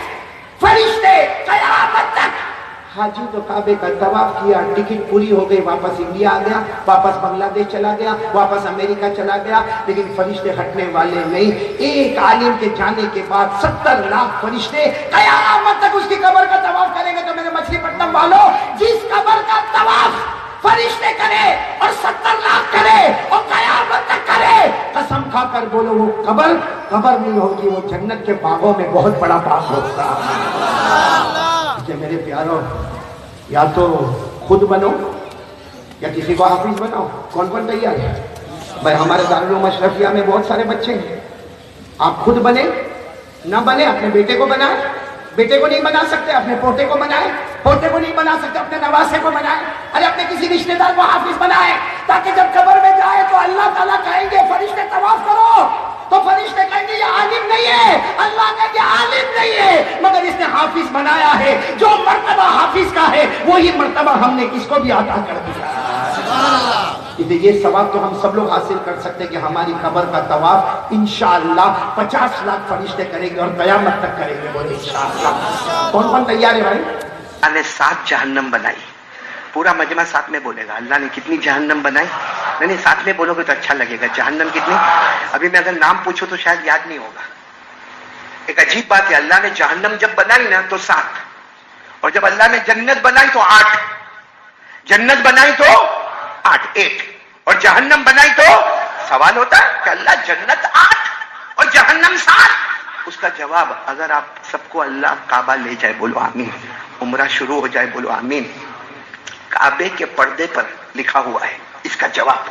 فرشتے قیامت تک۔ حاجی تو کعبے کا طواف کیا، ٹکٹ پوری ہو گئی، واپس انڈیا آ گیا، واپس بنگلہ دیش چلا گیا، واپس امریکہ چلا گیا، لیکن فرشتے ہٹنے والے نہیں۔ ایک عالم کے جانے کے بعد 70 لاکھ فرشتے قیامت تک اس کی قبر کا طواف کریں گے۔ تو میرے مچھلی پٹنم والوں، جس قبر کا طواف فرشتے کرے اور 70 لاکھ کرے اور قیامت تک کرے، قسم کھا کر بولو وہ قبر نہیں ہوگی، وہ جنت کے باغوں میں بہت بڑا باغ ہوگا۔ میرے پیاروں، یا تو خود بنو یا کسی کو حافظ بناؤ، کون تیار ہے؟ بھائی ہمارے دارالعلوم اشرفیہ میں بہت سارے بچے ہیں، آپ خود بنے نہ بنے اپنے بیٹے کو بنائیں، بیٹے کو نہیں بنا سکتے اپنے پوتے کو بنائیں، پوتے کو نہیں بنا سکتے اپنے نواسے کو بنائیں، ارے اپنے کسی رشتہ دار کو حافظ بنائیں، تاکہ جب قبر میں جائے تو اللہ تعالیٰ کہیں گے فرشتے طواف کرو، تو فرشتے کہیں گے یہ عالم نہیں ہے، اللہ کہیں گے عالم نہیں ہے، مگر اس نے حافظ بنایا ہے، جو مرتبہ حافظ کا ہے وہی مرتبہ ہم نے کس کو بھی عطا کر دیا۔ یہ ثواب تو ہم سب لوگ حاصل کر سکتے کہ ہماری قبر کا طواف انشاءاللہ 50 لاکھ فرشتے کریں گے اور قیامت تک کریں گے، بولے انشاءاللہ۔ کون تیار ہے بھائی؟ اللہ نے 7 جہنم بنائی، پورا مجمع ساتھ میں بولے گا اللہ نے کتنی جہنم بنائی؟ نہیں ساتھ میں بولو گے تو اچھا لگے گا۔ جہنم کتنی؟ ابھی میں اگر نام پوچھوں تو شاید یاد نہیں ہوگا۔ ایک عجیب بات ہے، اللہ نے جہنم جب بنائی نا تو 7، اور جب اللہ نے جنت بنائی تو 8، جنت بنائی تو 8 1، اور جہنم بنائی تو سوال ہوتا ہے کہ اللہ جنت 8 اور جہنم 7، اس کا جواب اگر آپ سب کو اللہ کعبہ لے جائے بولو آمین، عمرہ شروع ہو جائے بولو آمین، کعبے کے پردے پر لکھا ہوا ہے اس کا جواب،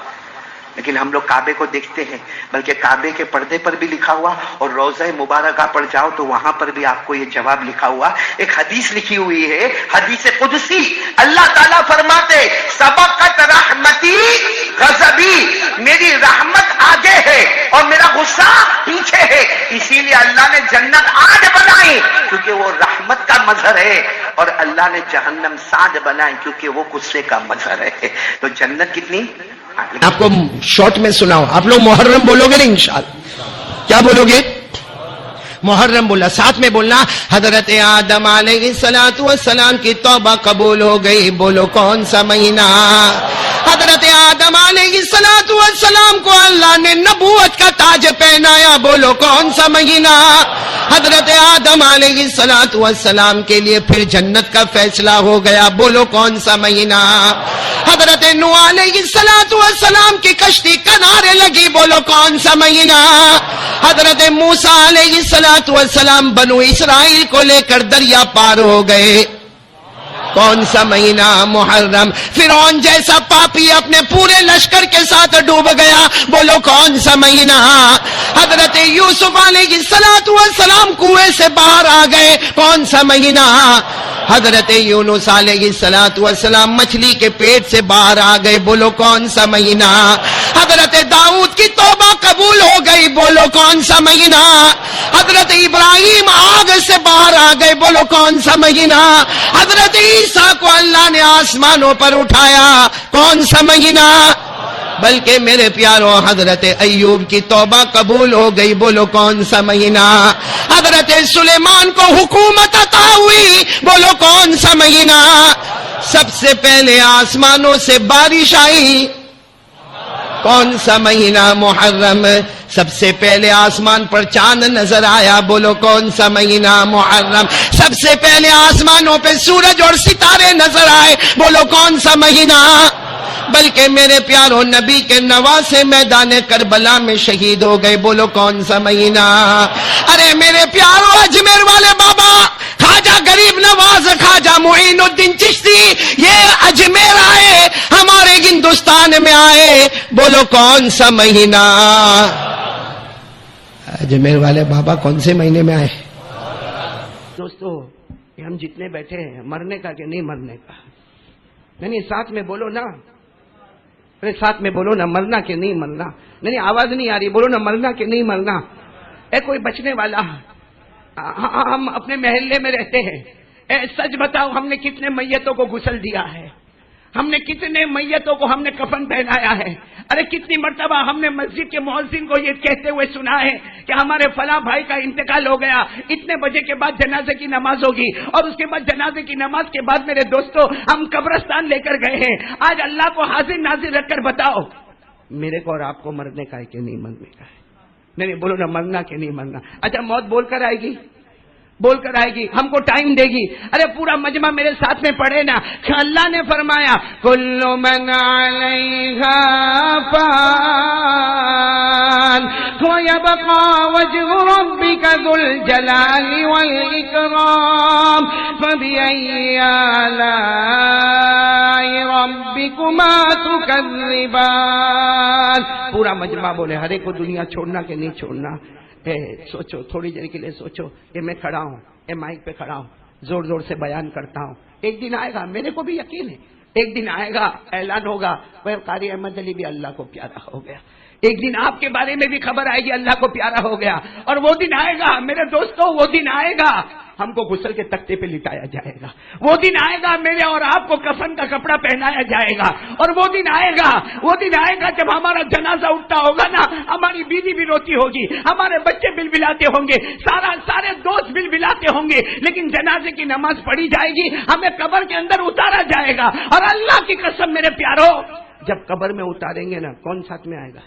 لیکن ہم لوگ کعبے کو دیکھتے ہیں، بلکہ کعبے کے پردے پر بھی لکھا ہوا، اور روضہ مبارکہ پر جاؤ تو وہاں پر بھی آپ کو یہ جواب لکھا ہوا۔ ایک حدیث لکھی ہوئی ہے، حدیث قدسی، اللہ تعالیٰ فرماتے سبقت رحمتی غضبی، میری رحمت آگے ہے اور میرا غصہ پیچھے ہے، اسی لیے اللہ نے جنت 8 بنائی کیونکہ وہ رحمت کا مظہر ہے، اور اللہ نے جہنم 7 بنائی کیونکہ وہ غصے کا مظہر ہے۔ تو جنت کتنی؟ آپ کو شارٹ میں سناؤ، آپ لوگ محرم بولو گے نا انشاءاللہ، کیا بولو گے؟ محرم بولا، ساتھ میں بولنا حضرت آدم علیہ السلام کی توبہ قبول ہو گئی، بولو کون سا مہینہ؟ حضرت آدم علیہ السلام کو اللہ نے نبوت کا تاج پہنایا، بولو کون سا مہینہ؟ حضرت آدم علیہ السلام کے لیے پھر جنت کا فیصلہ ہو گیا، بولو کون سا مہینہ؟ حضرت نوح علیہ السلام کی کشتی کنارے لگی، بولو کون سا مہینہ؟ حضرت موسیٰ علیہ السلام بنو اسرائیل کو لے کر دریا پار ہو گئے، کون سا مہینہ؟ محرم۔ فرعون جیسا پاپی اپنے پورے لشکر کے ساتھ ڈوب گیا، بولو کون سا مہینہ؟ حضرت یوسف علیہ السلام کنویں سے باہر آ گئے، کون سا مہینہ؟ حضرت یونس علیہ السلام مچھلی کے پیٹ سے باہر آ گئے، بولو کون سا مہینہ؟ حضرت داؤد کی توبہ قبول ہو گئی، بولو کون سا مہینہ؟ حضرت ابراہیم آگ سے باہر آ گئے، بولو کون سا مہینہ؟ حضرت عیسیٰ کو اللہ نے آسمانوں پر اٹھایا، کون سا مہینہ؟ بلکہ میرے پیاروں حضرت ایوب کی توبہ قبول ہو گئی، بولو کون سا مہینہ؟ حضرت سلیمان کو حکومت عطا ہوئی، بولو کون سا مہینہ؟ سب سے پہلے آسمانوں سے بارش آئی، کون سا مہینہ؟ محرم۔ سب سے پہلے آسمان پر چاند نظر آیا، بولو کون سا مہینہ؟ محرم۔ سب سے پہلے آسمانوں پہ سورج اور ستارے نظر آئے، بولو کون سا مہینہ؟ بلکہ میرے پیاروں نبی کے نواسے میدان کربلا میں شہید ہو گئے، بولو کون سا مہینہ؟ ارے میرے پیاروں اجمیر والے بابا خواجہ غریب نواز خواجہ معین الدین چشتی یہ اجمیر آئے، ہمارے ہندوستان میں آئے، بولو کون سا مہینہ؟ اجمیر والے بابا کون سے مہینے میں آئے؟ دوستو یہ ہم جتنے بیٹھے ہیں مرنے کا کہ نہیں مرنے کا؟ نہیں ساتھ میں بولو نا، ساتھ میں بولو نا، مرنا کہ نہیں مرنا؟ نہیں آواز نہیں آ رہی، بولو نا مرنا کہ نہیں مرنا؟ اے کوئی بچنے والا؟ ہم اپنے محلے میں رہتے ہیں، اے سچ بتاؤ ہم نے کتنے میتوں کو غسل دیا ہے؟ ہم نے کتنے میتوں کو ہم نے کفن پہنایا ہے؟ ارے کتنی مرتبہ ہم نے مسجد کے مؤذن کو یہ کہتے ہوئے سنا ہے کہ ہمارے فلاں بھائی کا انتقال ہو گیا، اتنے بجے کے بعد جنازے کی نماز ہوگی، اور اس کے بعد جنازے کی نماز کے بعد میرے دوستو ہم قبرستان لے کر گئے ہیں۔ آج اللہ کو حاضر ناظر رکھ کر بتاؤ میرے کو اور آپ کو مرنے کا ہے کہ نہیں مرنے کا ہے؟ نہیں بولو نا مرنا کہ نہیں مرنا؟ اچھا موت بول کر آئے گی، بول کر آئے گی، ہم کو ٹائم دے گی۔ ارے پورا مجمع میرے ساتھ میں پڑھے نا، اللہ نے فرمایا کل من علیہا فان ویبقى وجه ربك ذو الجلال والإكرام فبأي آلاء ربكما تكذبان۔ پورا مجمع بولے ہر ایک کو دنیا چھوڑنا کہ نہیں چھوڑنا؟ سوچو تھوڑی دیر کے لیے سوچو کہ میں کھڑا ہوں، مائک پہ کھڑا ہوں، زور زور سے بیان کرتا ہوں، ایک دن آئے گا، میرے کو بھی یقین ہے ایک دن آئے گا، اعلان ہوگا وہ قاری احمد علی بھی اللہ کو پیارا ہو گیا، ایک دن آپ کے بارے میں بھی خبر آئے گی اللہ کو پیارا ہو گیا، اور وہ دن آئے گا میرے دوستوں، وہ دن آئے گا ہم کو غسل کے تختے پہ لٹایا جائے گا، وہ دن آئے گا میرے اور آپ کو کفن کا کپڑا پہنایا جائے گا، اور وہ دن آئے گا جب ہمارا جنازہ اٹھتا ہوگا نا، ہماری بیوی بھی روتی ہوگی، ہمارے بچے بل بلاتے ہوں گے، سارے دوست بل بلاتے ہوں گے، لیکن جنازے کی نماز پڑھی جائے گی، ہمیں قبر کے اندر اتارا جائے گا، اور اللہ کی قسم میرے پیارو جب قبر میں اتاریں گے نا کون ساتھ میں آئے گا؟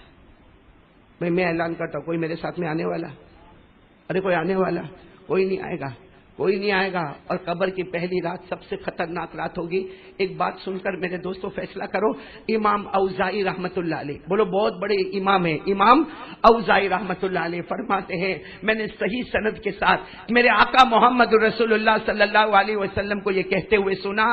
میں اعلان کرتا ہوں، کوئی میرے ساتھ میں آنے والا؟ ارے کوئی آنے والا؟ کوئی نہیں آئے گا، کوئی نہیں آئے گا، اور قبر کی پہلی رات سب سے خطرناک رات ہوگی۔ ایک بات سن کر میرے دوستوں فیصلہ کرو، امام اوزائی رحمت اللہ علیہ، بولو بہت بڑے امام ہیں، امام اوزائی رحمت اللہ علیہ فرماتے ہیں، میں نے صحیح سند کے ساتھ میرے آقا محمد رسول اللہ صلی اللہ علیہ وسلم کو یہ کہتے ہوئے سنا،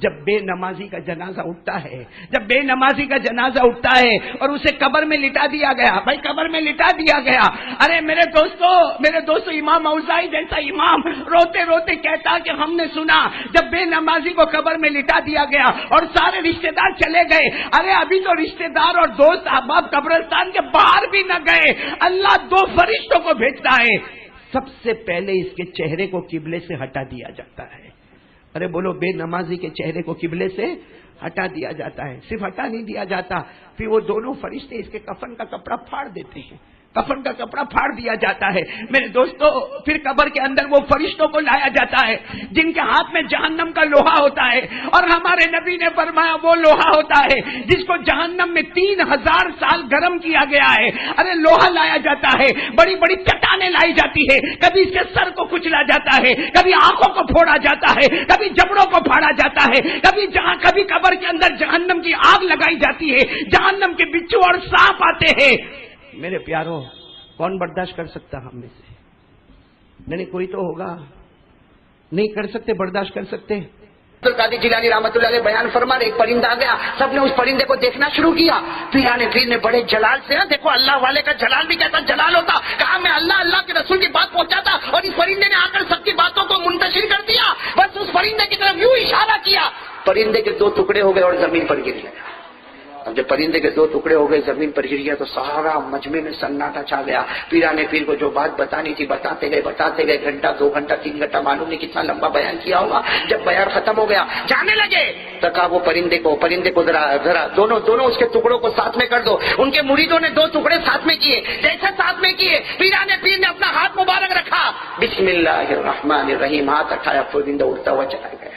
جب بے نمازی کا جنازہ اٹھتا ہے، جب بے نمازی کا جنازہ اٹھتا ہے اور اسے قبر میں لٹا دیا گیا، بھائی قبر میں لٹا دیا گیا، ارے میرے دوستو امام اوزائی جیسا امام روتے روتے کہتا کہ ہم نے سنا جب بے نمازی کو قبر میں لٹا دیا گیا اور سارے رشتہ دار چلے گئے، ارے ابھی تو رشتہ دار اور دوست احباب قبرستان کے باہر بھی نہ گئے، اللہ دو فرشتوں کو بھیجتا ہے، سب سے پہلے اس کے چہرے کو قبلے سے ہٹا دیا جاتا ہے۔ ارے بولو بے نمازی کے چہرے کو قبلے سے ہٹا دیا جاتا ہے، صرف ہٹا نہیں دیا جاتا، پھر وہ دونوں فرشتے اس کے کفن کا کپڑا پھاڑ دیتے ہیں، کفن کا کپڑا پھاڑ دیا جاتا ہے میرے دوستو، پھر قبر کے اندر وہ فرشتوں کو لایا جاتا ہے جن کے ہاتھ میں جہنم کا لوہا ہوتا ہے، اور ہمارے نبی نے فرمایا وہ لوہا ہوتا ہے جس کو جہنم میں 3000 سال گرم کیا گیا ہے، ارے لوہا لایا جاتا ہے، بڑی بڑی چٹانیں لائی جاتی ہے، کبھی اس کے سر کو کچلا جاتا ہے، کبھی آنکھوں کو پھوڑا جاتا ہے، کبھی جبڑوں کو پھاڑا جاتا ہے، کبھی قبر کے اندر جہنم کی آگ لگائی جاتی ہے، جہنم کے بچھو اور سانپ آتے ہیں۔ میرے پیاروں کون برداشت کر سکتا ہم میں سے؟ نہیں کوئی تو ہوگا، نہیں کر سکتے، برداشت کر سکتے؟ عبد القادر جیلانی رحمۃ اللہ علیہ بیان فرما رہے، ایک پرندہ آ گیا، سب نے اس پرندے کو دیکھنا شروع کیا. پیر نے بڑے جلال سے، دیکھو اللہ والے کا جلال بھی کیسا جلال ہوتا، کہا میں اللہ کے رسول کی بات پہنچاتا، اور اس پرندے نے آ کر سب کی باتوں کو منتشر کر دیا. بس اس پرندے کی طرف یوں اشارہ کیا، پرندے کے 2 ٹکڑے ہو گئے اور زمین پر گر گیا. اب جب پرندے کے 2 ٹکڑے ہو گئے زمین پر گر گیا تو سارا مجمع میں سناٹا چھا گیا. پیر کو جو بات بتانی تھی بتاتے گئے، گھنٹہ 2 گھنٹہ 3 گھنٹہ معلوم نہیں کتنا لمبا بیان کیا ہوگا. جب بیان ختم ہو گیا جانے لگے تو کہا وہ پرندے کو ذرا دونوں اس کے ٹکڑوں کو ساتھ میں کر دو. ان کے مریدوں نے 2 ٹکڑے ساتھ میں کیے، جیسے ساتھ میں کیے پیر نے اپنا ہاتھ مبارک رکھا، بسم اللہ الرحمن الرحیم، ہاتھ اٹھایا، پرندہ اڑتا ہوا چلا گیا.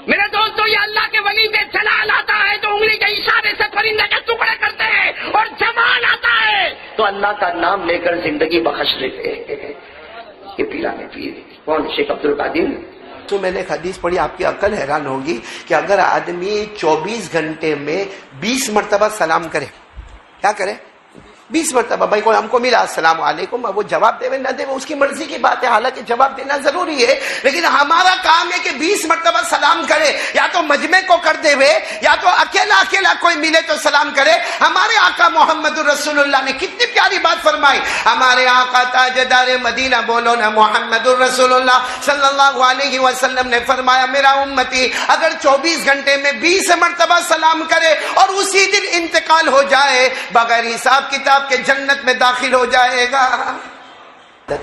میرے دوستو یہ اللہ کے ولی سے جلال آتا ہے تو انگلی کے اشارے سے پرندے کے ٹکڑے کرتے ہیں، اور جمال آتا ہے تو اللہ کا نام لے کر زندگی بخش لیتے ہیں. یہ پیر کون؟ شیخ عبد القادر. تو میں نے ایک حدیث پڑھی، آپ کی عقل حیران ہوگی کہ اگر آدمی 24 گھنٹے میں 20 مرتبہ سلام کرے، کیا کرے؟ 20 مرتبہ. بھائی کوئی ہم کو ملا السلام علیکم، اب وہ جواب دے نہ دے وہ اس کی مرضی کی بات ہے، حالانکہ جواب دینا ضروری ہے، لیکن ہمارا کام ہے کہ 20 مرتبہ سلام کرے، یا تو مجمع کو کر دے ہوئے یا تو اکیلا کوئی ملے تو سلام کرے. ہمارے آقا محمد الرسول اللہ نے کتنی پیاری بات فرمائی. ہمارے آقا تاجدار مدینہ، بولو نا محمد الرسول اللہ صلی اللہ علیہ وسلم نے فرمایا میرا امتی اگر 24 گھنٹے میں 20 مرتبہ سلام کرے اور اسی دن انتقال ہو جائے، بغیر حساب کتاب کہ جنت میں داخل ہو جائے گا.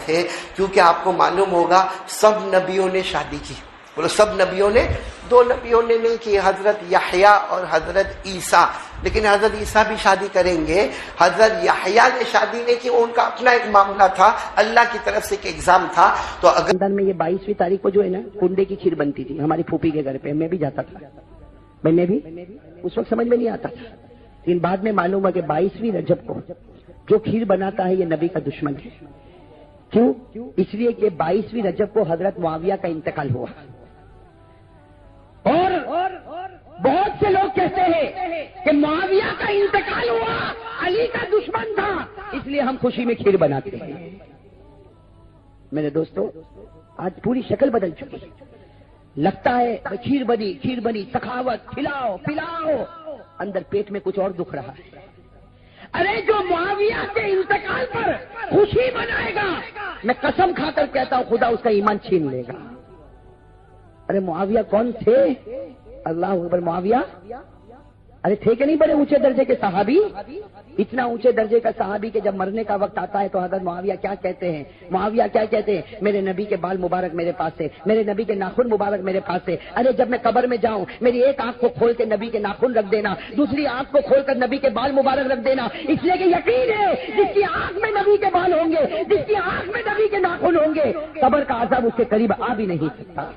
ہے کیونکہ آپ کو معلوم ہوگا سب نبیوں نے شادی کی. بولو سب نبیوں نے، 2 نبیوں نے نہیں کی، حضرت یحییٰ اور حضرت عیسیٰ. لیکن حضرت عیسیٰ بھی شادی کریں گے. حضرت یحییٰ نے شادی نہیں کی، ان کا اپنا ایک معاملہ تھا، اللہ کی طرف سے ایک ایگزام تھا. تو اگر میں یہ 22ویں تاریخ کو جو ہے نا کنڈے کی کھیر بنتی تھی ہماری پھوپھی کے گھر پہ، میں بھی جاتا تھا. میں بھی اس وقت سمجھ میں نہیں آتا تھا، لیکن بعد میں معلوم ہوا کہ 22ویں رجب کو جو کھیر بناتا ہے یہ نبی کا دشمن ہے. کیوں؟ اس لیے کہ 22ویں رجب کو حضرت معاویہ کا انتقال ہوا، اور بہت سے لوگ کہتے ہیں کہ معاویہ کا انتقال ہوا، علی کا دشمن تھا، اس لیے ہم خوشی میں کھیر بناتے ہیں. میرے دوستو آج پوری شکل بدل چکی. لگتا ہے کھیر بنی سخاوت، کھلاؤ پلاؤ، اندر پیٹ میں کچھ اور دکھ رہا ہے. ارے جو معاویہ کے انتقال پر خوشی منائے گا، میں قسم کھا کر کہتا ہوں خدا اس کا ایمان چھین لے گا. ارے معاویہ کون تھے؟ اللہ اکبر. معاویہ ارے تھے کہ نہیں بڑے اونچے درجے کے صحابی؟ اتنا اونچے درجے کا صحابی کہ جب مرنے کا وقت آتا ہے تو حضرت معاویہ کیا کہتے ہیں؟ معاویہ کیا کہتے ہیں؟ میرے نبی کے بال مبارک میرے پاس ہے، میرے نبی کے ناخن مبارک میرے پاس ہے. ارے جب میں قبر میں جاؤں میری ایک آنکھ کو کھول کے نبی کے ناخن رکھ دینا، دوسری آنکھ کو کھول کر نبی کے بال مبارک رکھ دینا، اس لیے کہ یقین ہے جس کی آنکھ میں نبی کے بال ہوں گے، جس کی آنکھ میں نبی کے ناخن ہوں گے، قبر کا عذاب اس کے قریب آ بھی نہیں سکتا.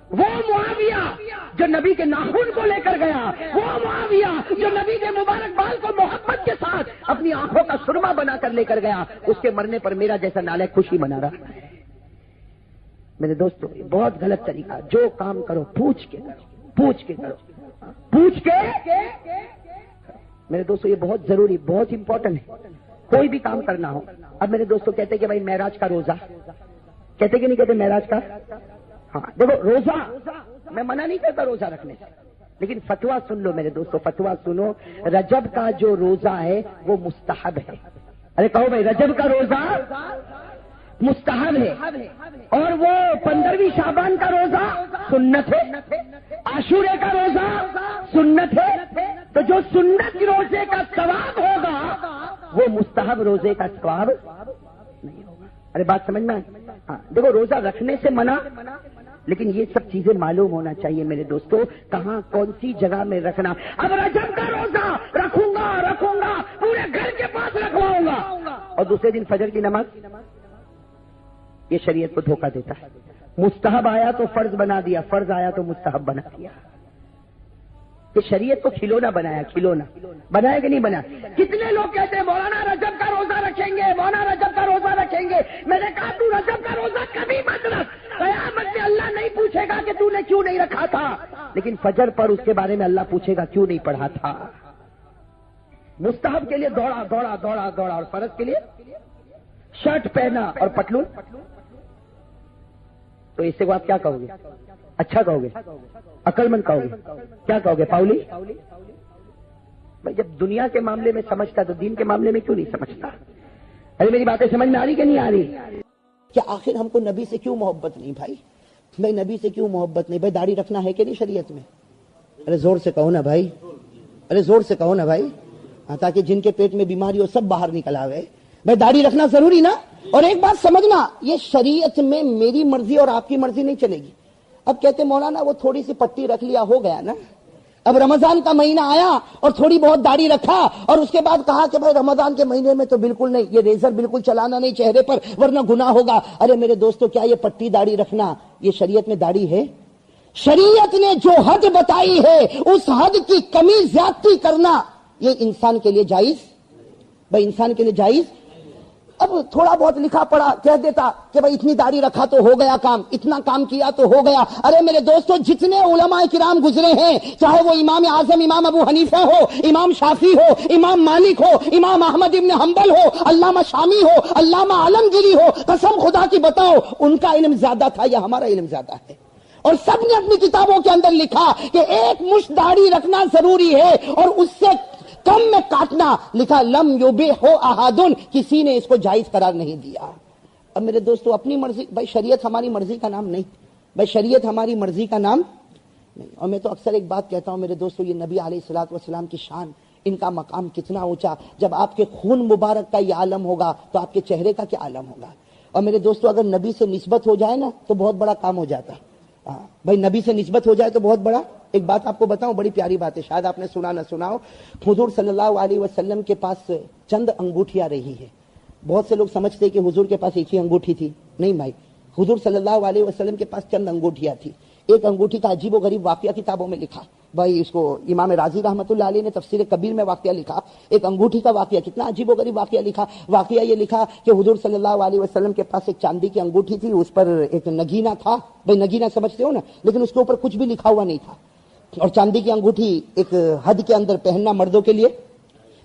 وہ معاویہ جو نبی کے ناخن کو لے کر گیا، وہ معاویہ جو نبی کے مبارک بال کو محبت کے ساتھ اپنی آنکھوں کا سرما بنا کر لے کر گیا، اس کے مرنے پر میرا جیسا نالائق خوشی منا رہا ہے. میرے دوستو بہت غلط طریقہ. جو کام کرو پوچھ کے میرے دوستو یہ بہت ضروری، بہت امپورٹنٹ ہے. کوئی بھی کام کرنا ہو. اب میرے دوستو کہتے کہ بھائی معراج کا روزہ، کہتے کہ نہیں کہتے معراج کا؟ ہاں دیکھو روزہ میں منع نہیں کرتا روزہ رکھنے سے، لیکن فتویٰ سن لو میرے دوستو، فتویٰ سنو. رجب کا جو روزہ ہے وہ مستحب ہے. ارے کہو بھائی رجب کا روزہ مستحب ہے، اور وہ 15ویں شعبان کا روزہ سنت ہے، عاشورے کا روزہ سنت ہے. تو جو سنت روزے کا ثواب ہوگا وہ مستحب روزے کا ثواب نہیں ہوگا. ارے بات سمجھ میں؟ ہاں دیکھو روزہ رکھنے سے منع، لیکن یہ سب چیزیں معلوم ہونا چاہیے میرے دوستو، کہاں کون سی جگہ میں رکھنا. اب رجب کا روزہ رکھوں گا پورے گھر کے پاس رکھواؤں گا، اور دوسرے دن فجر کی نماز، یہ شریعت کو دھوکہ دیتا ہے. مستحب آیا تو فرض بنا دیا، فرض آیا تو مستحب بنا دیا. کہ شریعت کو کھلونا بنایا، کھلونا بنایا کہ نہیں بنایا. کتنے لوگ کہتے ہیں مولانا رجب کا روزہ رکھیں گے، مولانا رجب کا روزہ رکھیں گے. میں نے کہا تو رجب کا روزہ کبھی مت رکھ، قیامت میں اللہ نہیں پوچھے گا کہ تو نے کیوں نہیں رکھا تھا، لیکن فجر پر اس کے بارے میں اللہ پوچھے گا کیوں نہیں پڑھا تھا. مستحب کے لیے دوڑا اور فرض کے لیے شرٹ پہنا اور پٹلون. تو اس سے آپ کیا کہو گے؟ اچھا کہو گے؟ عقل مند کہو گے؟ کیا کہو گے؟ پاؤلی؟ بھائی جب دنیا کے معاملے میں سمجھتا تو دین کے معاملے میں کیوں نہیں سمجھتا؟ ارے میری باتیں سمجھ میں آ رہی کہ نہیں آ رہی؟ کہ آخر ہم کو نبی سے کیوں محبت نہیں بھائی؟ بھائی نبی سے کیوں محبت نہیں؟ بھائی داڑھی رکھنا ہے کہ نہیں شریعت میں؟ ارے زور سے کہو نا بھائی، ارے زور سے کہو نا بھائی، تاکہ جن کے پیٹ میں بیماری ہو سب باہر نکل آوے۔ بھائی داڑھی رکھنا ضروری نا؟ اور ایک بات سمجھنا، یہ شریعت میں میری مرضی اور آپ کی مرضی نہیں چلے گی۔ اب کہتے مولانا وہ تھوڑی سی پٹی رکھ لیا ہو گیا نا، اب رمضان کا مہینہ آیا اور تھوڑی بہت داڑھی رکھا اور اس کے بعد کہا کہ بھائی رمضان کے مہینے میں تو بالکل نہیں، یہ ریزر بالکل چلانا نہیں چہرے پر ورنہ گناہ ہوگا۔ ارے میرے دوستو، کیا یہ پٹی داڑھی رکھنا یہ شریعت میں داڑھی ہے؟ شریعت نے جو حد بتائی ہے اس حد کی کمی زیادتی کرنا یہ انسان کے لیے جائز؟ بھائی انسان کے لیے جائز؟ اب تھوڑا بہت لکھا پڑا کہہ دیتا کہ بھائی اتنی داڑھی رکھا تو ہو گیا کام، اتنا کام کیا تو ہو گیا۔ ارے میرے دوستو، جتنے علماء کرام گزرے ہیں، چاہے وہ امام اعظم امام ابو حنیفہ ہو، امام شافعی ہو، امام مالک ہو، امام احمد ابن حنبل ہو، علامہ شامی ہو، علامہ عالمگیری ہو، قسم خدا کی بتاؤ ان کا علم زیادہ تھا یا ہمارا علم زیادہ ہے؟ اور سب نے اپنی کتابوں کے اندر لکھا کہ ایک مشت داڑھی رکھنا ضروری ہے اور اس سے کم میں کاٹنا لکھا لم یبیح احدن، کسی نے اس کو جائز قرار نہیں دیا۔ اب میرے دوستو اپنی مرضی، بھائی شریعت ہماری مرضی کا نام نہیں، بھائی شریعت ہماری مرضی کا نام نہیں۔ اور میں تو اکثر ایک بات کہتا ہوں میرے دوستو، یہ نبی علیہ الصلوۃ والسلام کی شان، ان کا مقام کتنا اونچا، جب آپ کے خون مبارک کا یہ عالم ہوگا تو آپ کے چہرے کا کیا عالم ہوگا۔ اور میرے دوستو اگر نبی سے نسبت ہو جائے نا تو بہت بڑا کام ہو جاتا ہے۔ بھائی نبی سے نسبت ہو جائے تو بہت بڑا۔ ایک بات آپ کو بتاؤں، بڑی پیاری بات ہے، شاید آپ نے سنا نہ سنا ہو، حضور صلی اللہ علیہ وسلم کے پاس چند انگوٹھیاں رہی ہے۔ بہت سے لوگ سمجھتے کہ حضور کے پاس ایک ہی انگوٹھی تھی، نہیں بھائی، حضور صلی اللہ علیہ وسلم کے پاس چند انگوٹھیاں تھی۔ ایک انگوٹھی کا عجیب و غریب واقعہ کتابوں میں لکھا، بھائی اس کو امام رازی رحمۃ اللہ علیہ نے تفسیر کبیر میں واقعہ لکھا، ایک انگوٹھی کا واقعہ، کتنا عجیب و غریب واقعہ لکھا۔ واقعہ یہ لکھا کہ حضور صلی اللہ علیہ وسلم کے پاس ایک چاندی کی انگوٹھی تھی، اس پر ایک نگینہ تھا، بھائی نگینہ سمجھتے ہو نا، لیکن اس کے اوپر کچھ بھی لکھا ہوا نہیں تھا۔ اور چاندی کی انگوٹھی ایک حد کے اندر پہننا مردوں کے لیے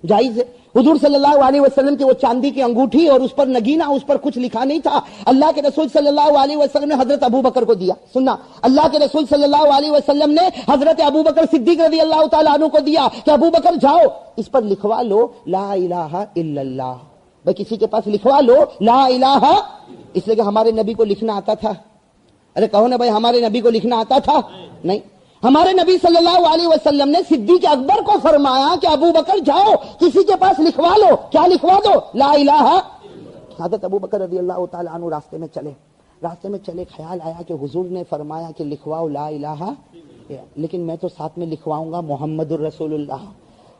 جائز ہے۔ حضور صلی اللہ علیہ وسلم کی وہ چاندی کی انگوٹھی اور اس پر نگینہ، اس پر کچھ لکھا نہیں تھا۔ اللہ کے رسول صلی اللہ علیہ وسلم نے حضرت ابو بکر کو دیا، سننا، اللہ کے رسول صلی اللہ علیہ وسلم نے حضرت ابو بکر صدیق رضی اللہ تعالیٰ عنہ کو دیا کہ ابو بکر جاؤ اس پر لکھوا لو لا الہ الا اللہ۔ بھائی کسی کے پاس لکھوا لو لا الہ، اس لیے کہ ہمارے نبی کو لکھنا آتا تھا؟ ارے کہو نا بھائی، ہمارے نبی کو لکھنا آتا تھا؟ نہیں۔ ہمارے نبی صلی اللہ علیہ وسلم نے صدیق اکبر کو فرمایا کہ ابو بکر جاؤ کسی کے پاس لکھوا لو، کیا لکھوا دو؟ لا الہ۔ حضرت ابو بکر رضی اللہ تعالیٰ عنہ راستے میں چلے، خیال آیا کہ حضور نے فرمایا کہ لکھواؤ لا الہ، لیکن میں تو ساتھ میں لکھواؤں گا محمد الرسول اللہ۔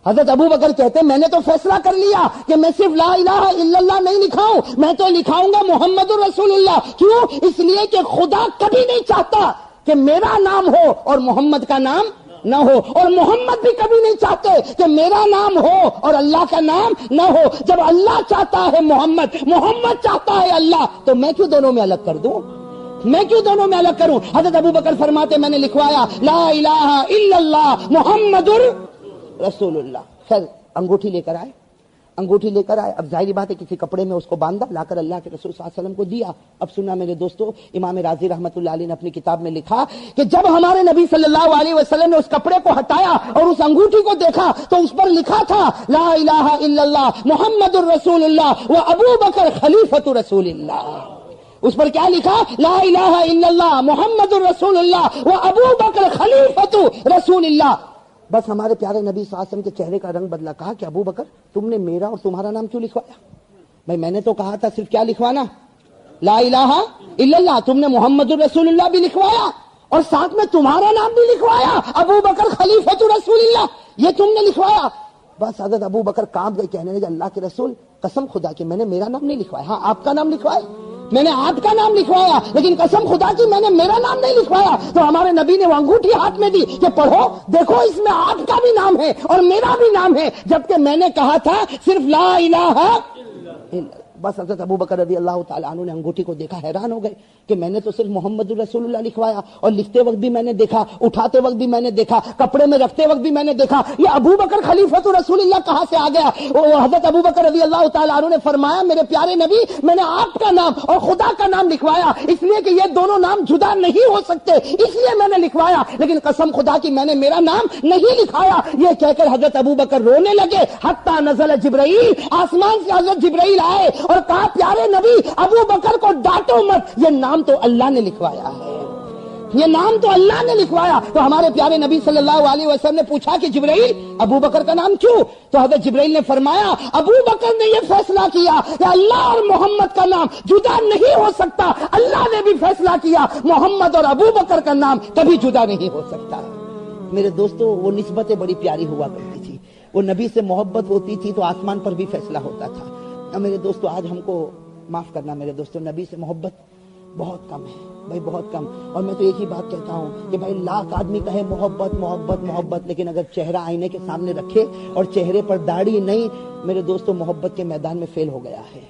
حضرت ابو بکر کہتے میں نے تو فیصلہ کر لیا کہ میں صرف لا الہ الا اللہ نہیں لکھاؤں، میں تو لکھاؤں گا محمد الرسول اللہ۔ کیوں؟ اس لیے کہ خدا کبھی نہیں چاہتا کہ میرا نام ہو اور محمد کا نام نہ ہو، اور محمد بھی کبھی نہیں چاہتے کہ میرا نام ہو اور اللہ کا نام نہ ہو۔ جب اللہ چاہتا ہے محمد، محمد چاہتا ہے اللہ، تو میں کیوں دونوں میں الگ کر دوں؟ میں کیوں دونوں میں الگ کروں؟ حضرت ابو بکر فرماتے میں نے لکھوایا لا الہ الا اللہ محمد رسول اللہ۔ خیر انگوٹھی لے کر آئے، اب ظاہری بات ہے کسی کپڑے میں اس کو باندھا، لا کر اللہ کے رسول صلی اللہ علیہ وسلم کو دیا۔ اب سننا میرے دوستو، امام رازی رحمۃ اللہ علیہ نے اپنی کتاب میں لکھا کہ جب ہمارے نبی صلی اللہ علیہ وسلم نے اس کپڑے کو ہٹایا اور اس انگوٹھی کو دیکھا تو اس پر لکھا تھا لا الہ الا اللہ محمد الرسول اللہ و ابو بکر خلیفۃ رسول اللہ۔ اس پر کیا لکھا؟ لا الہ الا اللہ محمد الرسول اللہ و ابو بکر خلیفۃ رسول اللہ۔ بس ہمارے پیارے نبی صلی اللہ علیہ وسلم کے چہرے کا رنگ بدلا، کہا کہ ابو بکر تم نے میرا اور تمہارا نام کیوں لکھوایا؟ بھائی میں نے تو کہا تھا صرف کیا لکھوانا؟ لا الہ الا اللہ۔ تم نے محمد الرسول اللہ بھی لکھوایا اور ساتھ میں تمہارا نام بھی لکھوایا، ابو بکر خلیفۃ رسول اللہ، یہ تم نے لکھوایا۔ بس حضرت ابو بکر کانپ گئے، کہنے لگے اللہ کے رسول قسم خدا کی میں نے میرا نام نہیں لکھوایا، ہاں آپ کا نام لکھوایا، میں نے آپ کا نام لکھوایا، لیکن قسم خدا کی میں نے میرا نام نہیں لکھوایا۔ تو ہمارے نبی نے وہ انگوٹھی ہاتھ میں دی کہ پڑھو دیکھو اس میں آپ کا بھی نام ہے اور میرا بھی نام ہے، جبکہ میں نے کہا تھا صرف لا الہ۔ بس حضرت ابو بکر رضی اللہ تعالیٰ عنہ نے انگوٹھی کو دیکھا، حیران ہو گئے کہ میں نے تو صرف محمد رسول اللہ لکھوایا، اور لکھتے وقت بھی میں نے دیکھا، اٹھاتے وقت بھی میں نے دیکھا، کپڑے میں رکھتے وقت بھی میں نے دیکھا، یہ ابو بکر خلیفۃ رسول اللہ کہاں سے آ گیا؟ حضرت ابو بکر رضی اللہ تعالیٰ عنہ نے فرمایا میرے پیارے نبی، میں نے آپ کا نام اور خدا کا نام لکھوایا، اس لیے کہ یہ دونوں نام جدا نہیں ہو سکتے، اس لیے میں نے لکھوایا، لیکن قسم خدا کی میں نے میرا نام نہیں لکھایا۔ یہ کہہ کر حضرت ابو بکر رونے لگے، حتی نزل جبرائیل، آسمان سے حضرت جبرائیل آئے اور کہا پیارے نبی ابو بکر کو ڈانٹو مت، یہ نام تو اللہ نے لکھوایا ہے، یہ نام تو اللہ نے لکھوایا۔ تو ہمارے پیارے نبی صلی اللہ علیہ وسلم نے پوچھا کہ جبرائیل ابو بکر کا نام کیوں؟ تو حضرت جبرائیل نے فرمایا ابو بکر نے یہ فیصلہ کیا کہ اللہ اور محمد کا نام جدا نہیں ہو سکتا، اللہ نے بھی فیصلہ کیا محمد اور ابو بکر کا نام کبھی جدا نہیں ہو سکتا۔ میرے دوستو وہ نسبتیں بڑی پیاری ہوا کرتی تھی، وہ نبی سے محبت ہوتی تھی تو آسمان پر بھی فیصلہ ہوتا تھا۔ میرے دوستو آج ہم کو معاف کرنا میرے دوستو، نبی سے محبت بہت کم ہے بھائی، بہت کم۔ اور میں تو ایک ہی بات کہتا ہوں کہ بھائی لاکھ آدمی کہے محبت محبت محبت، لیکن اگر چہرہ آئینے کے سامنے رکھے اور چہرے پر داڑھی نہیں، میرے دوستو محبت کے میدان میں فیل ہو گیا ہے۔